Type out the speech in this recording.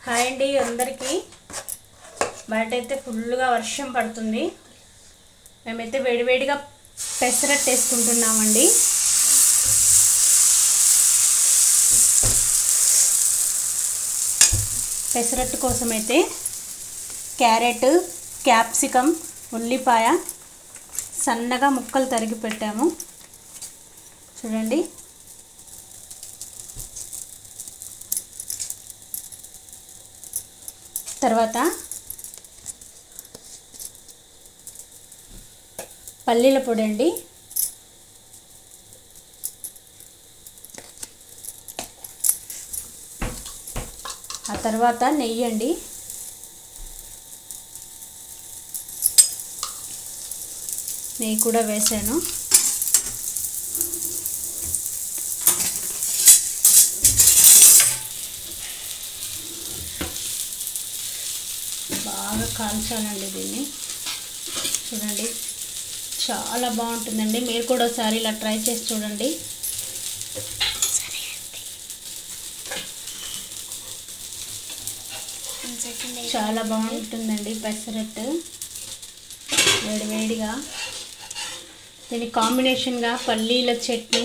Hi అండి అందరికీ. బయట అయితే ఫుల్గా వర్షం పడుతుంది. మేమైతే వేడివేడిగా పెసరట్టు వేసుకుంటున్నామండి. పెసరట్టు కోసం అయితే క్యారెట్, క్యాప్సికమ్, ఉల్లిపాయ సన్నగా ముక్కలు తరిగి పెట్టాము. చూడండి. తర్వాత పల్లీల పొడి అండి, ఆ తర్వాత నెయ్యి అండి, నెయ్యి కూడా వేసాను. బాగా కాల్చాలండి దీన్ని. చూడండి, చాలా బాగుంటుందండి. మీరు కూడా ఒకసారి ఇలా ట్రై చేసి చూడండి. చాలా బాగుంటుందండి పెసరట్టు వేడివేడిగా. దీని కాంబినేషన్గా పల్లీల చట్నీ,